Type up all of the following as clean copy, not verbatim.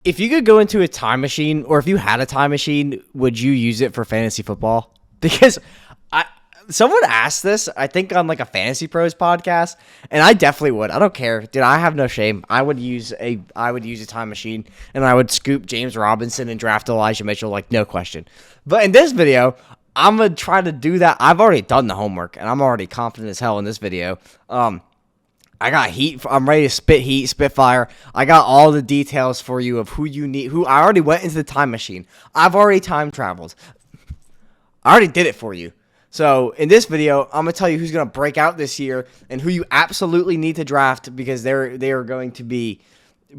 If you could go into a time machine, or if you had a time machine, would you use it for fantasy football? Because someone asked this, I think on like a Fantasy Pros podcast, and I definitely would. I don't care, dude. I have no shame. I would use a time machine, and I would scoop James Robinson and draft Elijah Mitchell, like no question. But in this video, I'm gonna try to do that. I've already done the homework, and I'm already confident as hell in this video. I got heat. I'm ready to spit fire. I got all the details for you of who you need. I already went into the time machine. I've already time traveled. I already did it for you. So in this video, I'm gonna tell you who's gonna break out this year and who you absolutely need to draft because they are going to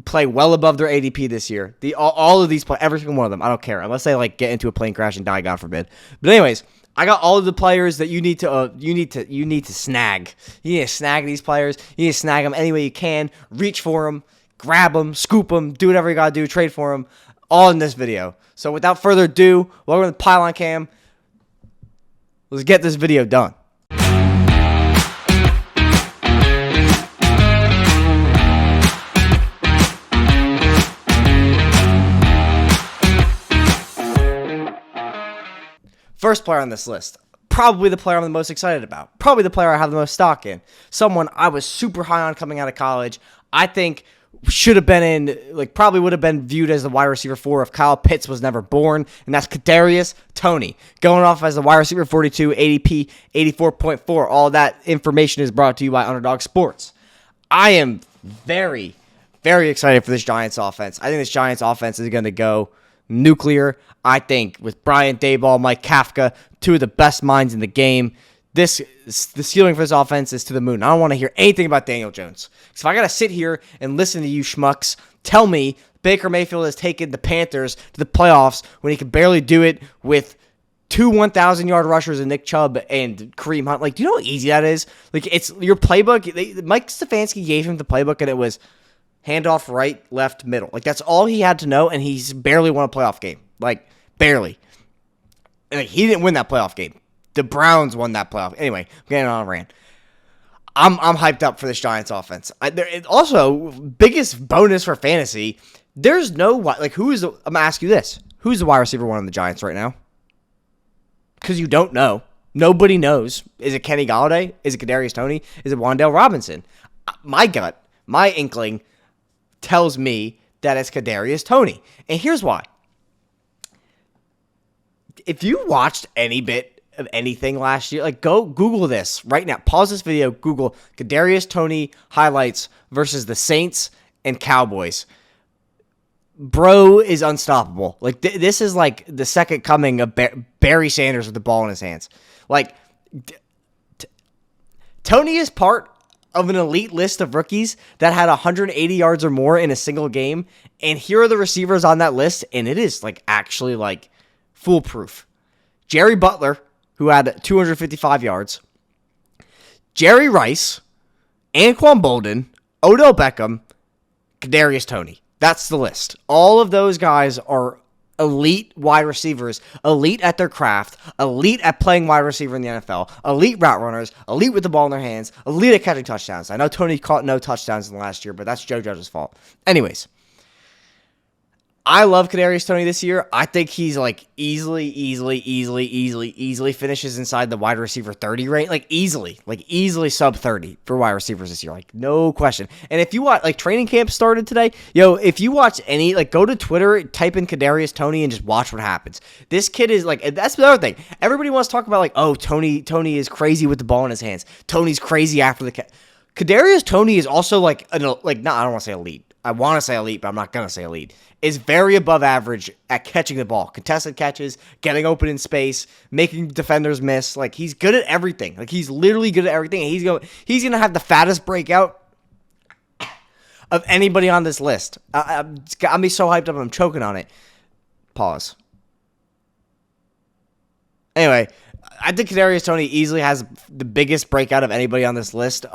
play well above their ADP this year. All of these play, every single one of them. I don't care unless they like get into a plane crash and die, God forbid. But anyways, I got all of the players that you need to snag. You need to snag these players. You need to snag them any way you can. Reach for them, grab them, scoop them, do whatever you gotta do, trade for them. All in this video. So without further ado, welcome to the Pylon Cam. Let's get this video done. First player on this list, probably the player I'm the most excited about. Probably the player I have the most stock in. Someone I was super high on coming out of college. I think should have been probably would have been viewed as the wide receiver 4 if Kyle Pitts was never born, and that's Kadarius Toney. Going off as the wide receiver 42, ADP 84.4. All that information is brought to you by Underdog Sports. I am very, very excited for this Giants offense. I think this Giants offense is going to go nuclear. I think with Brian Daboll, Mike Kafka, two of the best minds in the game, the ceiling for this offense is to the moon. I don't want to hear anything about Daniel Jones. So if I got to sit here and listen to you schmucks tell me Baker Mayfield has taken the Panthers to the playoffs when he could barely do it with two 1,000-yard rushers and Nick Chubb and Kareem Hunt. Like, do you know how easy that is? Like, it's your playbook. Mike Stefanski gave him the playbook, and it was handoff right, left, middle. Like, that's all he had to know, and he's barely won a playoff game. Like, barely. And he didn't win that playoff game. The Browns won that playoff. Anyway, I'm getting on a rant. I'm hyped up for this Giants offense. Also, biggest bonus for fantasy, there's no, I'm going to ask you this. Who's the wide receiver 1 on the Giants right now? Because you don't know. Nobody knows. Is it Kenny Golladay? Is it Kadarius Toney? Is it Wan'Dale Robinson? My gut, my inkling tells me that it's Kadarius Toney. And here's why. If you watched any bit of anything last year, go Google this right now. Pause this video, Google Kadarius Toney highlights versus the Saints and Cowboys. Bro is unstoppable. This is like the second coming of Barry Sanders with the ball in his hands. Toney is part of an elite list of rookies that had 180 yards or more in a single game, and here are the receivers on that list, and it is actually foolproof. Jerry Butler, who had 255 yards. Jerry Rice, Anquan Bolden, Odell Beckham, Kadarius Toney. That's the list. All of those guys are elite wide receivers, elite at their craft, elite at playing wide receiver in the NFL, elite route runners, elite with the ball in their hands, elite at catching touchdowns. I know Toney caught no touchdowns in the last year, but that's Joe Judge's fault. Anyways, I love Kadarius Toney this year. I think he's easily finishes inside the wide receiver 30 range. Easily sub 30 for wide receivers this year. No question. And if you watch, training camp started today, if you watch any, go to Twitter, type in Kadarius Toney and just watch what happens. This kid is that's the other thing. Everybody wants to talk about Toney is crazy with the ball in his hands. Toney's crazy after the Kadarius Toney is also I don't want to say elite. I want to say elite, but I'm not going to say elite, is very above average at catching the ball. Contested catches, getting open in space, making defenders miss. He's good at everything. He's literally good at everything. And he's going to have the fattest breakout of anybody on this list. I'm be so hyped up, I'm choking on it. Pause. Anyway, I think Kadarius Toney easily has the biggest breakout of anybody on this list.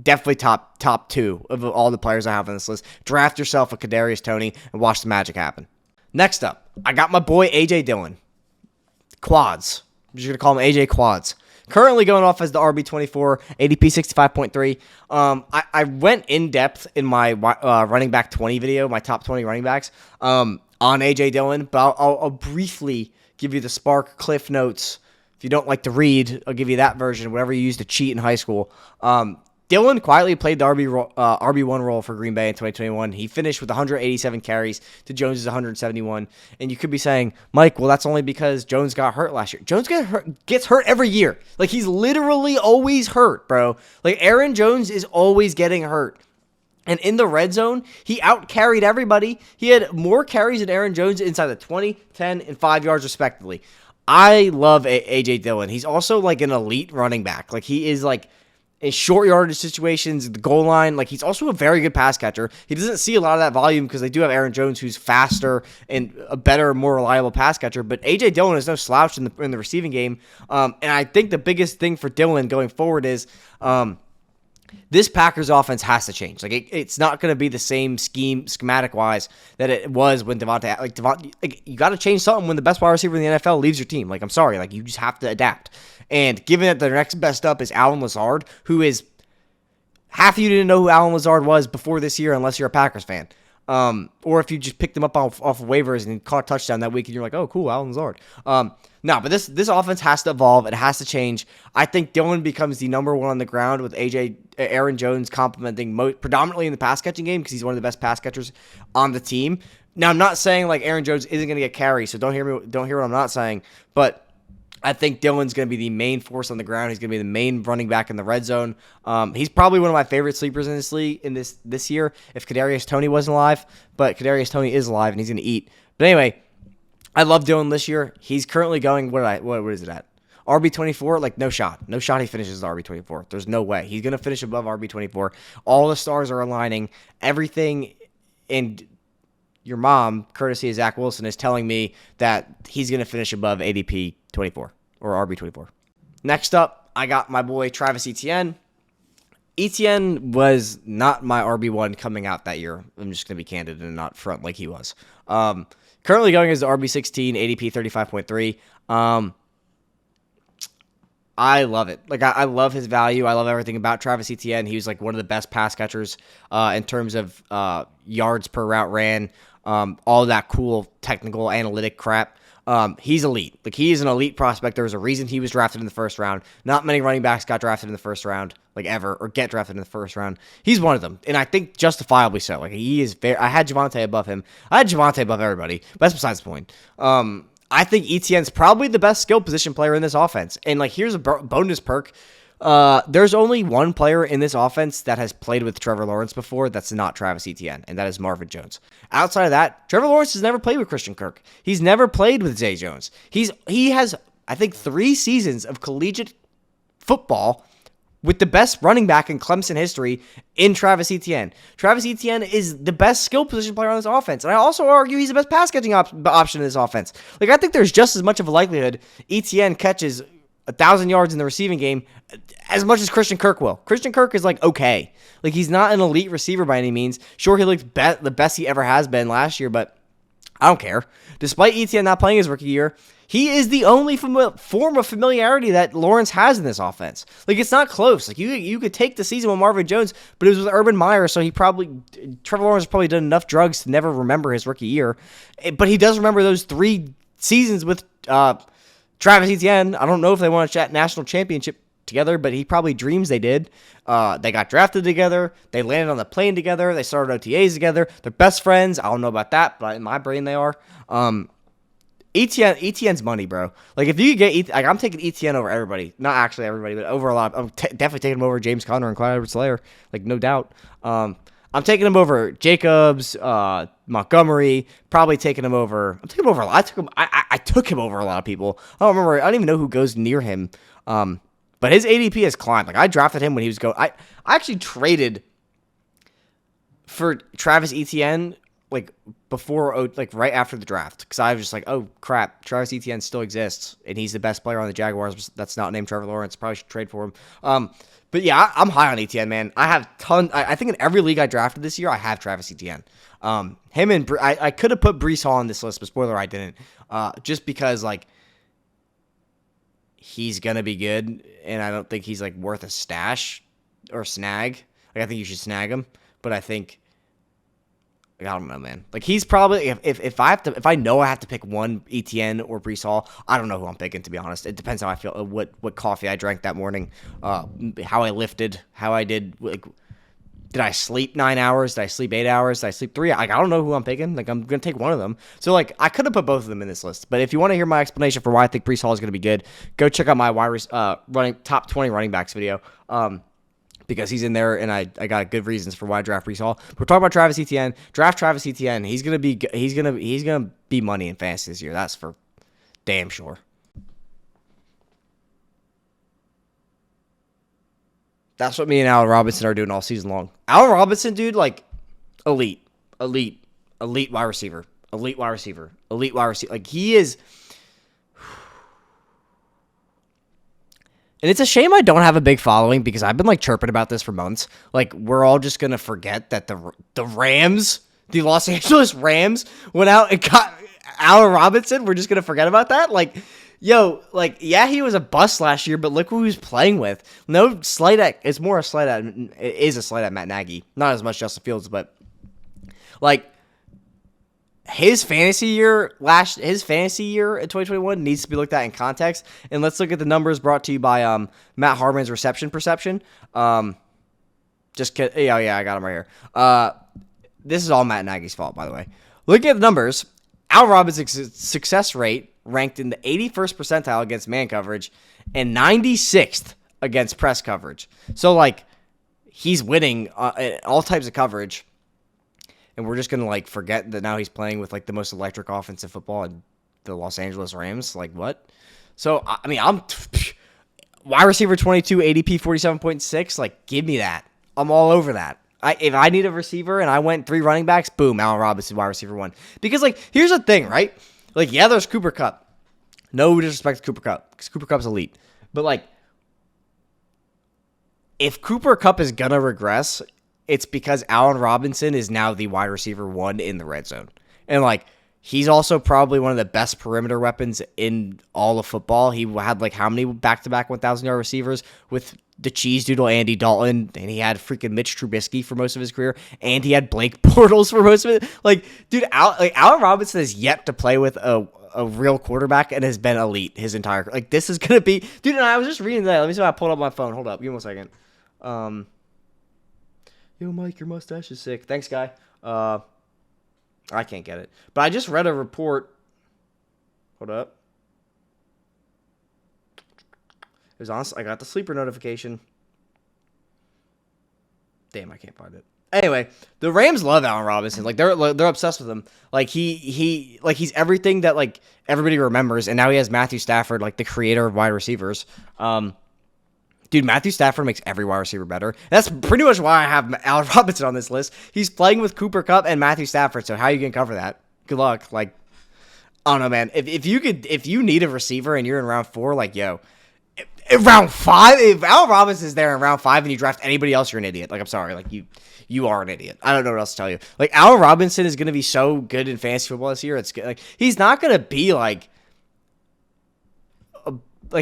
Definitely top 2 of all the players I have on this list. Draft yourself a Kadarius Toney and watch the magic happen. Next up, I got my boy A.J. Dillon. Quads. I'm just going to call him A.J. Quads. Currently going off as the RB24, ADP 65.3. I went in depth in my running back 20 video, my top 20 running backs, on AJ Dillon, but I'll briefly give you the Spark Cliff Notes. If you don't like to read, I'll give you that version, whatever you used to cheat in high school. Dillon quietly played the RB1 role for Green Bay in 2021. He finished with 187 carries to Jones' 171. And you could be saying, Mike, well, that's only because Jones got hurt last year. Jones gets hurt every year. Like, he's literally always hurt, bro. Like, Aaron Jones is always getting hurt. And in the red zone, he out-carried everybody. He had more carries than Aaron Jones inside the 20, 10, and 5 yards respectively. I love A.J. Dillon. He's also, like, an elite running back. Like, he is, like, in short yardage situations, the goal line, like, he's also a very good pass catcher. He doesn't see a lot of that volume because they do have Aaron Jones, who's faster and a better, more reliable pass catcher. But A.J. Dillon is no slouch in the receiving game. And I think the biggest thing for Dillon going forward is this Packers offense has to change. Like, it's not going to be the same schematic-wise that it was when Devontae, like, you got to change something when the best wide receiver in the NFL leaves your team. Like, I'm sorry. Like, you just have to adapt. And given that their next best up is Allen Lazard, who is half of you didn't know who Allen Lazard was before this year unless you're a Packers fan. Or if you just picked him up off of waivers and caught a touchdown that week and you're like, oh, cool, Allen Lazard. No, but this offense has to evolve. It has to change. I think Dillon becomes the number one on the ground with Aaron Jones complementing predominantly in the pass catching game because he's one of the best pass catchers on the team. Now, I'm not saying like Aaron Jones isn't going to get carries, so don't hear what I'm not saying, but I think Dillon's going to be the main force on the ground. He's going to be the main running back in the red zone. He's probably one of my favorite sleepers in this league this year if Kadarius Toney wasn't alive, but Kadarius Toney is alive and he's going to eat. But anyway, I love Dillon this year. He's currently going, what is it at? RB24, like no shot. No shot he finishes the RB24. There's no way. He's going to finish above RB24. All the stars are aligning. Everything and your mom, courtesy of Zach Wilson, is telling me that he's going to finish above ADP 24 or RB24. Next up, I got my boy Travis Etienne. Etienne was not my RB1 coming out that year. I'm just going to be candid and not front like he was. Currently going as the RB16, ADP 35.3. I love it. Like, I love his value. I love everything about Travis Etienne. He was like one of the best pass catchers in terms of yards per route ran, all that cool technical analytic crap. He's elite. Like, he is an elite prospect. There was a reason he was drafted in the first round. Not many running backs got drafted in the first round, like ever, or get drafted in the first round. He's one of them, and I think justifiably so. Like, he is very. I had Javonte above him. I had Javonte above everybody, but that's besides the point. I think Etienne's probably the best skill position player in this offense, and like, here's a bonus perk. There's only one player in this offense that has played with Trevor Lawrence before that's not Travis Etienne, and that is Marvin Jones. Outside of that, Trevor Lawrence has never played with Christian Kirk. He's never played with Zay Jones. He has, I think, 3 seasons of collegiate football with the best running back in Clemson history in Travis Etienne. Travis Etienne is the best skill position player on this offense, and I also argue he's the best pass catching option in this offense. Like, I think there's just as much of a likelihood Etienne catches 1,000 yards in the receiving game as much as Christian Kirk will. Christian Kirk is like okay. Like, he's not an elite receiver by any means. Sure, he looked the best he ever has been last year, but I don't care. Despite Etienne not playing his rookie year, he is the only form of familiarity that Lawrence has in this offense. Like, it's not close. Like, you could take the season with Marvin Jones, but it was with Urban Meyer, so Trevor Lawrence has probably done enough drugs to never remember his rookie year. But he does remember those 3 seasons with Travis Etienne. I don't know if they won a national championship together, but he probably dreams they did. They got drafted together. They landed on the plane together. They started OTAs together. They're best friends. I don't know about that, but in my brain they are. Etienne's money, bro. Like, if you could get I'm taking Etienne over everybody. Not actually everybody, but over a lot. I'm definitely taking him over James Conner and Clyde Edwards-Helaire. Like, no doubt. I'm taking him over Jacobs, Montgomery. Probably taking him over. I'm taking him over a lot. I took him over a lot of people. I don't even know who goes near him. But his ADP has climbed. Like, I drafted him when he was going. I actually traded for Travis Etienne like right after the draft, because I was just like, oh crap, Travis Etienne still exists and he's the best player on the Jaguars that's not named Trevor Lawrence. Probably should trade for him. But yeah, I'm high on Etienne, man. I have I think in every league I drafted this year, I have Travis Etienne. Him and I could have put Breece Hall on this list, but spoiler, I didn't. Just because, like, he's going to be good, and I don't think he's, like, worth a stash or snag. Like, I think you should snag him, but I think, like, I don't know, man. Like, he's probably, if I know I have to pick one, Etienne or Breece Hall, I don't know who I'm picking, to be honest. It depends how I feel, what coffee I drank that morning, how I lifted, how I did, like, did I sleep 9 hours? Did I sleep 8 hours? Did I sleep 3? Like, I don't know who I'm picking. Like, I'm going to take one of them. So, like, I could have put both of them in this list. But if you want to hear my explanation for why I think Breece Hall is going to be good, go check out my top 20 running backs video. Because he's in there, and I got good reasons for why I draft Breece Hall. We're talking about Travis Etienne. Draft Travis Etienne. He's gonna be money in fantasy this year. That's for damn sure. That's what me and Allen Robinson are doing all season long. Allen Robinson, dude, like, elite wide receiver. Like, he is. And it's a shame I don't have a big following because I've been, like, chirping about this for months. Like, we're all just going to forget that the Rams, the Los Angeles Rams, went out and got Allen Robinson. We're just going to forget about that? Like, yo, like, yeah, he was a bust last year, but look who he was playing with. No slight at, it's more a slight at, it is a slight at Matt Nagy. Not as much Justin Fields, but, like, his fantasy year in 2021 needs to be looked at in context. And let's look at the numbers brought to you by Matt Harmon's reception perception. Just kidding. Yeah, I got him right here. This is all Matt Nagy's fault, by the way. Looking at the numbers, Allen Robinson's success rate ranked in the 81st percentile against man coverage and 96th against press coverage. So, like, he's winning all types of coverage. And we're just going to, like, forget that now he's playing with, like, the most electric offensive football in the Los Angeles Rams. Like, what? So, I mean, I'm wide receiver 22, ADP 47.6. Like, give me that. I'm all over that. If I need a receiver and I went 3 running backs, boom, Allen Robinson, wide receiver 1. Because, like, here's the thing, right? Like, yeah, there's Cooper Kupp. No disrespect to Cooper Kupp, because Cooper Kupp's elite. But, like, if Cooper Kupp is going to regress, it's because Allen Robinson is now the wide receiver 1 in the red zone. And, like, he's also probably one of the best perimeter weapons in all of football. He had, like, how many back-to-back 1,000-yard receivers with the cheese doodle Andy Dalton, and he had freaking Mitch Trubisky for most of his career, and he had Blake Bortles for most of it. Like, dude, Allen Robinson has yet to play with a real quarterback and has been elite his entire career. Like, this is going to be... Dude, and I was just reading that. Let me see if I pulled up my phone. Hold up. Give me 1 second. Yo, Mike, your mustache is sick. Thanks, guy. I can't get it. But I just read a report. Hold up. It was honest. I got the sleeper notification. Damn, I can't find it. Anyway, the Rams love Allen Robinson. Like, they're obsessed with him. Like, he's everything that, like, everybody remembers. And now he has Matthew Stafford, like, the creator of wide receivers. Dude, Matthew Stafford makes every wide receiver better. That's pretty much why I have Allen Robinson on this list. He's playing with Cooper Kupp and Matthew Stafford, so how are you going to cover that? Good luck. Like, I don't know, man. If you need a receiver and you're in round 4, like, yo, in round 5, if Allen Robinson's there in round 5 and you draft anybody else, you're an idiot. Like, I'm sorry. Like, you are an idiot. I don't know what else to tell you. Like, Allen Robinson is going to be so good in fantasy football this year. It's like, he's not going to be like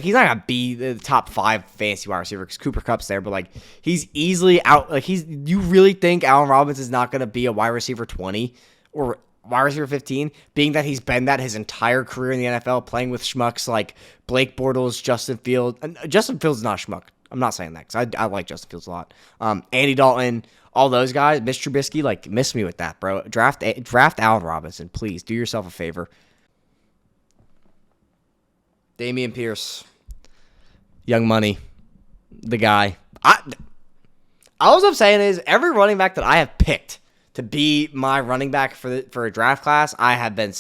he's not gonna be the top 5 fantasy wide receiver because Cooper Kupp's there, but like he's easily out. Like you really think Allen Robinson is not gonna be a wide receiver 20 or wide receiver 15, being that he's been that his entire career in the NFL, playing with schmucks like Blake Bortles, Justin Fields. And Justin Fields is not a schmuck. I'm not saying that because I like Justin Fields a lot. Andy Dalton, all those guys, Mitch Trubisky, like miss me with that, bro. Draft Allen Robinson, please. Do yourself a favor. Damian Pierce, Young Money, the guy. All I'm saying is every running back that I have picked to be my running back for a draft class, I have been.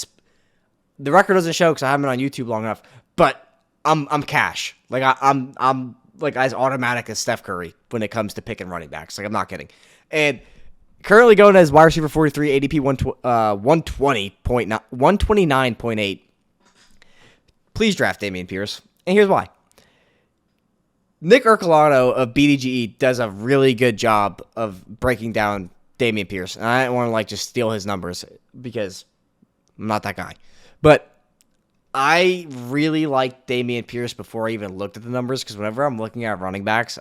The record doesn't show because I haven't been on YouTube long enough, but I'm cash. Like I'm like as automatic as Steph Curry when it comes to picking running backs. Like I'm not kidding. And currently going as wide receiver 43, ADP 129.8. Please draft Damian Pierce. And here's why. Nick Ercolano of BDGE does a really good job of breaking down Damian Pierce. And I don't want to just steal his numbers because I'm not that guy. But I really liked Damian Pierce before I even looked at the numbers, because whenever I'm looking at running backs,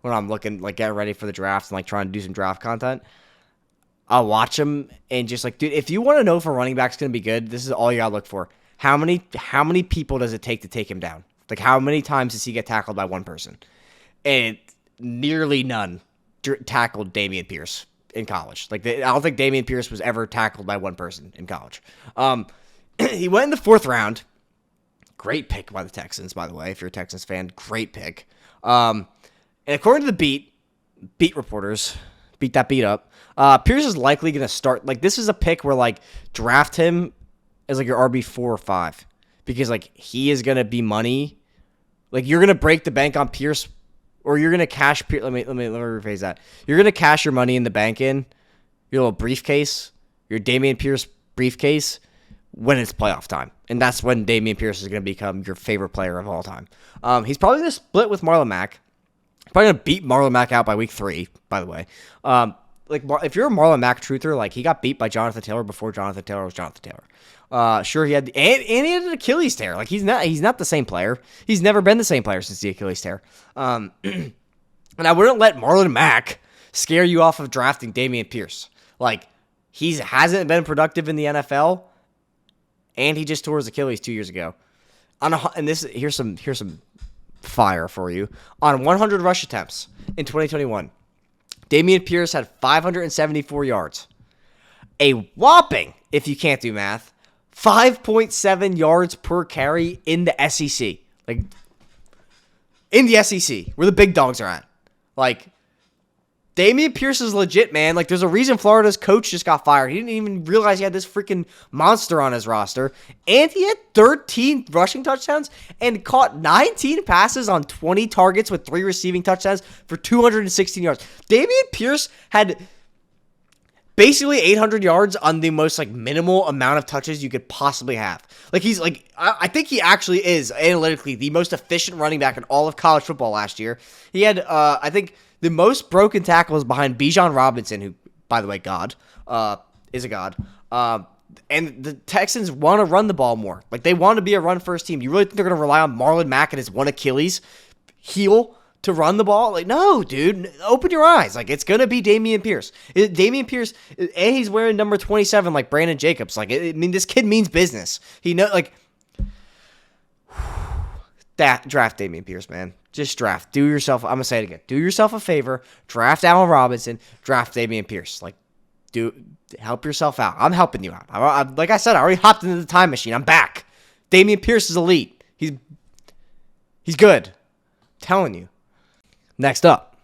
when I'm looking, like, getting ready for the draft and, like, trying to do some draft content, I'll watch him and just, like, dude, if you want to know if a running back's going to be good, this is all you got to look for. How many people does it take to take him down? Like, how many times does he get tackled by one person? And nearly none tackled Damian Pierce in college. Like, I don't think Damian Pierce was ever tackled by one person in college. He went in the 4th round. Great pick by the Texans, by the way. If you're a Texans fan, great pick. And according to the beat reporters, beat up, Pierce is likely going to start. Like, this is a pick where, like, draft him as, like, your RB4 or 5. Because, like, he is going to be money. Like, you're going to break the bank on Pierce, or you're going to cash Pierce. Let me rephrase that. You're going to cash your money in the bank in your little briefcase, your Damian Pierce briefcase, when it's playoff time. And that's when Damian Pierce is going to become your favorite player of all time. He's probably going to split with Marlon Mack. Probably going to beat Marlon Mack out by week 3, by the way. Like, if you're a Marlon Mack truther, like, he got beat by Jonathan Taylor before Jonathan Taylor was Jonathan Taylor. Sure, he had and he had an Achilles tear. Like, he's not the same player. He's never been the same player since the Achilles tear. And I wouldn't let Marlon Mack scare you off of drafting Damian Pierce. Like, he hasn't been productive in the NFL, and he just tore his Achilles 2 years ago. Here's some fire for you. On 100 rush attempts in 2021, Damian Pierce had 574 yards. A whopping, if you can't do math, 5.7 yards per carry in the SEC. Like, in the SEC, where the big dogs are at. Like, Damian Pierce is legit, man. Like, there's a reason Florida's coach just got fired. He didn't even realize he had this freaking monster on his roster. And he had 13 rushing touchdowns and caught 19 passes on 20 targets with 3 receiving touchdowns for 216 yards. Damian Pierce had basically 800 yards on the most, like, minimal amount of touches you could possibly have. Like, he's, like, I think he actually is, analytically, the most efficient running back in all of college football last year. He had, I think, the most broken tackles behind Bijan Robinson, who, by the way, is a god. And the Texans want to run the ball more. Like, they want to be a run-first team. You really think they're going to rely on Marlon Mack and his one Achilles heel to run the ball? Like, no, dude. Open your eyes. Like, it's going to be Damian Pierce. Damian Pierce, and he's wearing number 27 like Brandon Jacobs. Like, I mean, this kid means business. He know, like, draft Damian Pierce, man. Just draft. I'm going to say it again. Do yourself a favor. Draft Allen Robinson. Draft Damian Pierce. Like, help yourself out. I'm helping you out. Like I said, I already hopped into the time machine. I'm back. Damian Pierce is elite. He's good. I'm telling you. Next up,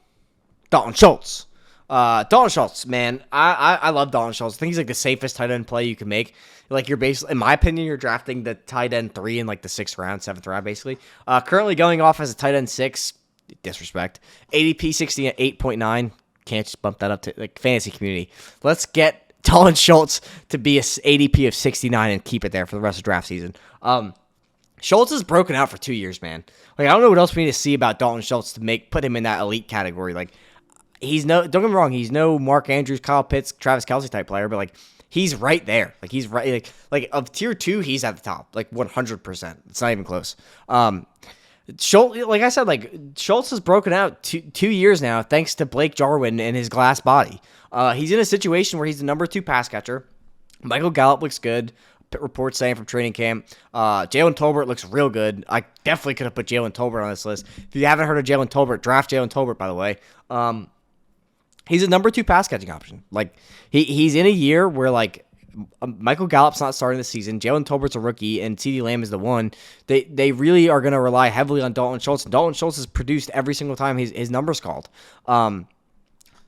Dalton Schultz. Dalton Schultz, man. I love Dalton Schultz. I think he's, like, the safest tight end play you can make. Like, you're basically, in my opinion, you're drafting the tight end 3 in, like, the 6th round, 7th round, basically. Currently going off as a tight end 6, disrespect. ADP 60 at 8.9. Can't just bump that up to, like, fantasy community. Let's get Dalton Schultz to be a ADP of 69 and keep it there for the rest of draft season. Schultz is broken out for 2 years, man. Like, I don't know what else we need to see about Dalton Schultz to put him in that elite category. Like, don't get me wrong, he's no Mark Andrews, Kyle Pitts, Travis Kelce type player, but, like, he's right there. Like, he's right, like of tier 2, he's at the top, like 100%. It's not even close. Schultz, like I said, like, Schultz has broken out 2 years now thanks to Blake Jarwin and his glass body. He's in a situation where he's the number 2 pass catcher. Michael Gallup looks good. Reports saying from training camp. Jalen Tolbert looks real good. I definitely could have put Jalen Tolbert on this list. If you haven't heard of Jalen Tolbert, draft Jalen Tolbert, by the way. He's a number 2 pass catching option. Like, he's in a year where, like, Michael Gallup's not starting the season. Jalen Tolbert's a rookie, and CeeDee Lamb is the one. They really are going to rely heavily on Dalton Schultz. And Dalton Schultz has produced every single time his number's called.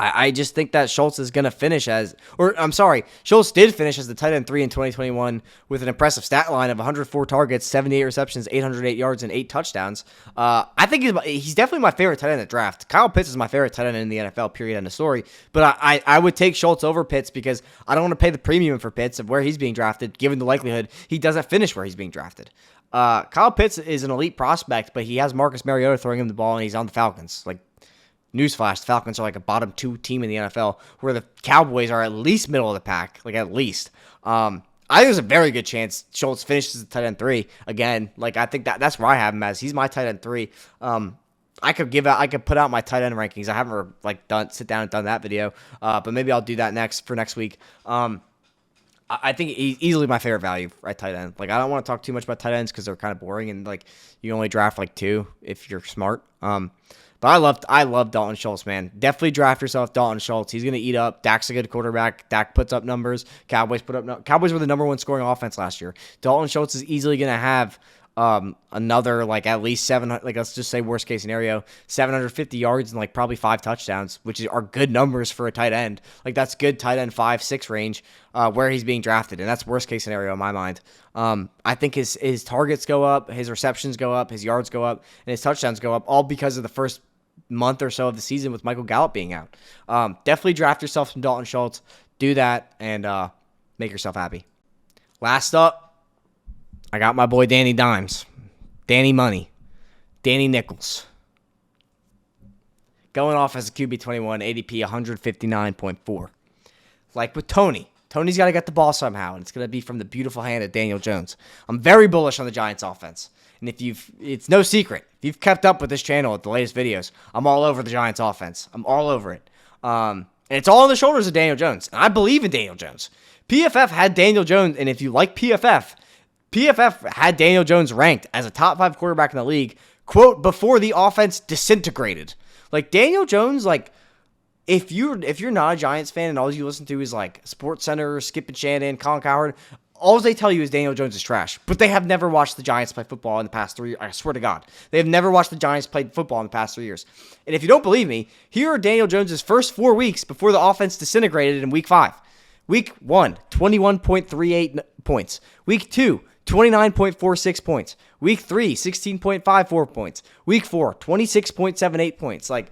I just think that Schultz is going to finish Schultz did finish as the tight end 3 in 2021 with an impressive stat line of 104 targets, 78 receptions, 808 yards, and 8 touchdowns. I think he's definitely my favorite tight end at draft. Kyle Pitts is my favorite tight end in the NFL, period, end of story. But I would take Schultz over Pitts because I don't want to pay the premium for Pitts of where he's being drafted, given the likelihood he doesn't finish where he's being drafted. Kyle Pitts is an elite prospect, but he has Marcus Mariota throwing him the ball, and he's on the Falcons. Like, newsflash, the Falcons are like a bottom 2 team in the NFL, where the Cowboys are at least middle of the pack, like at least. I think there's a very good chance Schultz finishes at tight end 3 again. Like, I think that's where I have him as. He's my tight end 3. I could put out my tight end rankings. I haven't sit down and done that video, but maybe I'll do that for next week. I think he's easily my favorite value at tight end. Like, I don't want to talk too much about tight ends because they're kind of boring and like you only draft like 2 if you're smart. But I love Dalton Schultz, man. Definitely draft yourself Dalton Schultz. He's gonna eat up. Dak's a good quarterback. Dak puts up numbers. Cowboys were the number 1 scoring offense last year. Dalton Schultz is easily gonna have another like at least 700, like let's just say worst case scenario, 750 yards and like probably 5 touchdowns, which are good numbers for a tight end. Like that's good tight end 5-6 range where he's being drafted, and that's worst case scenario in my mind. I think his targets go up, his receptions go up, his yards go up, and his touchdowns go up, all because of the first month or so of the season with Michael Gallup being out. Definitely draft yourself some Dalton Schultz. Do that and make yourself happy. Last up, I got my boy Danny Dimes, Danny Money, Danny Nichols. Going off as a QB21, ADP 159.4. Like with Toney. Toney's got to get the ball somehow, and it's going to be from the beautiful hand of Daniel Jones. I'm very bullish on the Giants offense. And it's no secret. If you've kept up with this channel at the latest videos, I'm all over the Giants offense. I'm all over it. And it's all on the shoulders of Daniel Jones. And I believe in Daniel Jones. PFF had Daniel Jones, and if you like PFF had Daniel Jones ranked as a top 5 quarterback in the league, quote, before the offense disintegrated. Like, Daniel Jones, like, if you're not a Giants fan and all you listen to is, like, SportsCenter, Skip and Shannon, Colin Cowherd, all they tell you is Daniel Jones is trash. But they have never watched the Giants play football in the past 3 years. I swear to God. They have never watched the Giants play football in the past 3 years. And if you don't believe me, here are Daniel Jones' first 4 weeks before the offense disintegrated in Week 5. Week 1, 21.38 points. Week 2, 29.46 points. Week 3, 16.54 points. Week 4, 26.78 points. Like,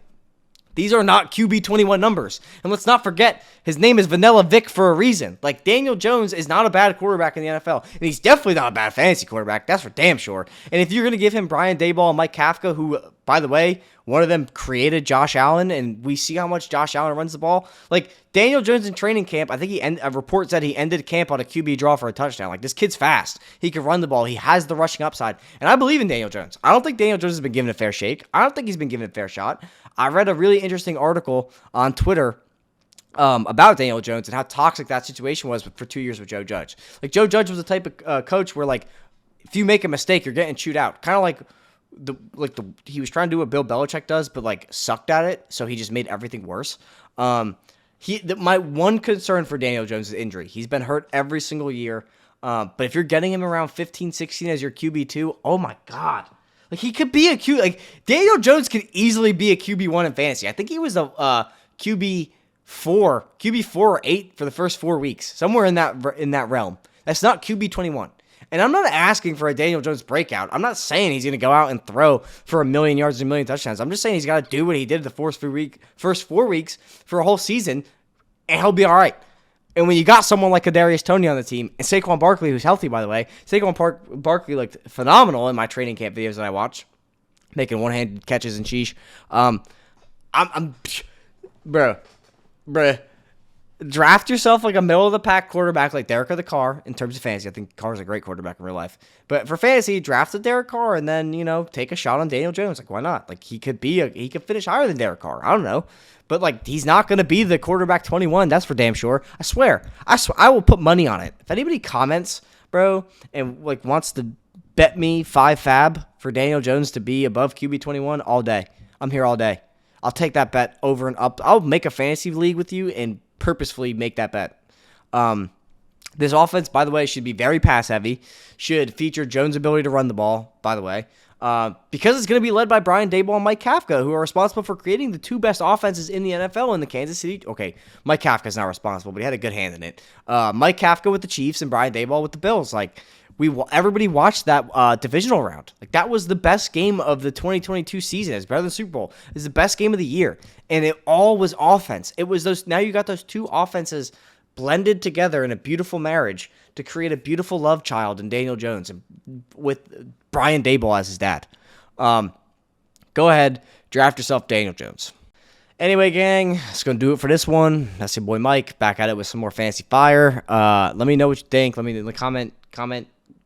these are not QB21 numbers. And let's not forget, his name is Vanilla Vic for a reason. Like, Daniel Jones is not a bad quarterback in the NFL. And he's definitely not a bad fantasy quarterback. That's for damn sure. And if you're going to give him Brian Daboll and Mike Kafka, who, by the way, one of them created Josh Allen, and we see how much Josh Allen runs the ball. Like, Daniel Jones in training camp, I think a report said he ended camp on a QB draw for a touchdown. Like, this kid's fast. He can run the ball. He has the rushing upside. And I believe in Daniel Jones. I don't think Daniel Jones has been given a fair shake. I don't think he's been given a fair shot. I read a really interesting article on Twitter about Daniel Jones and how toxic that situation was for 2 years with Joe Judge. Like, Joe Judge was the type of coach where, like, if you make a mistake, you're getting chewed out. Kind of like he was trying to do what Bill Belichick does, but like sucked at it, so he just made everything worse. My one concern for Daniel Jones is injury. He's been hurt every single year. But if you're getting him around 15, 16 as your QB2, oh my God. Like, he could be Daniel Jones could easily be a QB1 in fantasy. I think he was a QB4 or 8 for the first 4 weeks, somewhere in that realm. That's not QB21. And I'm not asking for a Daniel Jones breakout. I'm not saying he's going to go out and throw for 1 million yards and 1 million touchdowns. I'm just saying he's got to do what he did the first 4 weeks for a whole season, and he'll be all right. And when you got someone like Kadarius Toney on the team, and Saquon Barkley, who's healthy, by the way, Barkley looked phenomenal in my training camp videos that I watched, making one-handed catches and sheesh. Bruh. Draft yourself like a middle-of-the-pack quarterback like Derek Carr in terms of fantasy. I think Carr's a great quarterback in real life. But for fantasy, draft a Derek Carr and then, take a shot on Daniel Jones. Like, why not? Like, he could finish higher than Derek Carr. I don't know. But, like, he's not going to be the quarterback 21. That's for damn sure. I swear. I will put money on it. If anybody comments, bro, and, like, wants to bet me 5 fab for Daniel Jones to be above QB 21 all day. I'm here all day. I'll take that bet over and up. I'll make a fantasy league with you and purposefully make that bet. This offense, by the way, should be very pass heavy. Should feature Jones' ability to run the ball, by the way. Because it's going to be led by Brian Daboll and Mike Kafka, who are responsible for creating the 2 best offenses in the NFL in the Kansas City. Okay, Mike Kafka's not responsible, but he had a good hand in it. Mike Kafka with the Chiefs and Brian Daboll with the Bills. Like, everybody watched that divisional round. Like, that was the best game of the 2022 season. It's better than the Super Bowl. It's the best game of the year, and it all was offense. It was those. Now you got those 2 offenses blended together in a beautiful marriage to create a beautiful love child in Daniel Jones, and with Brian Daboll as his dad. Go ahead, draft yourself Daniel Jones. Anyway, gang, that's going to do it for this one. That's your boy Mike, back at it with some more fancy fire. Let me know what you think. Let me comment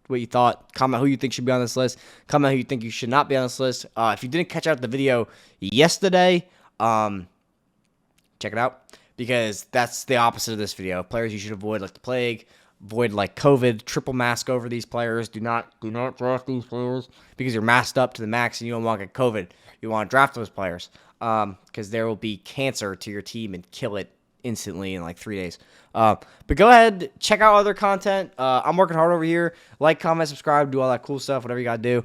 what you thought. Comment who you think should be on this list. Comment who you think you should not be on this list. If you didn't catch out the video yesterday, check it out, because that's the opposite of this video. Players you should avoid like the plague. Avoid like COVID. Triple mask over these players. Do not draft these players because you're masked up to the max and you don't want to get COVID. You want to draft those players because there will be cancer to your team and kill it instantly in like 3 days. But go ahead, check out other content. I'm working hard over here. Like, comment, subscribe, do all that cool stuff, whatever you gotta do.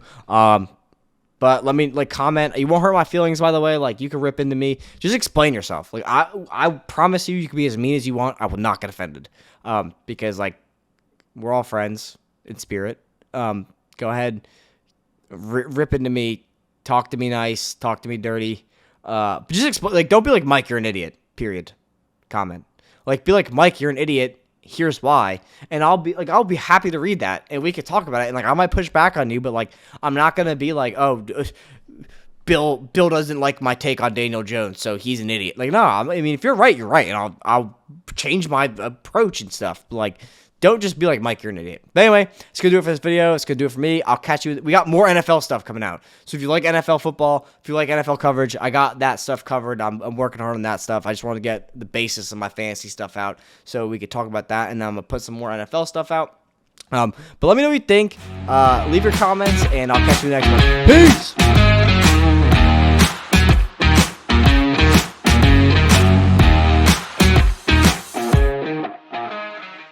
But let me comment. You won't hurt my feelings, by the way. Like, you can rip into me. Just explain yourself. Like, I promise you can be as mean as you want. I will not get offended. Because like we're all friends in spirit. Go ahead, rip into me. Talk to me nice. Talk to me dirty. But just explain. Like, don't be like, Mike, you're an idiot. Period. Comment. Like, be like, Mike, you're an idiot. Here's why. And I'll be happy to read that, and we could talk about it. And like, I might push back on you, but like, I'm not gonna be like, oh, Bill doesn't like my take on Daniel Jones, so he's an idiot. Like, no, I mean, if you're right, you're right, and I'll change my approach and stuff. Like, don't just be like, Mike, you're an idiot. But anyway, it's going to do it for this video. It's going to do it for me. I'll catch you. We got more NFL stuff coming out. So if you like NFL football, if you like NFL coverage, I got that stuff covered. I'm working hard on that stuff. I just want to get the basis of my fantasy stuff out so we could talk about that. And then I'm going to put some more NFL stuff out. But let me know what you think. Leave your comments, and I'll catch you next one. Peace!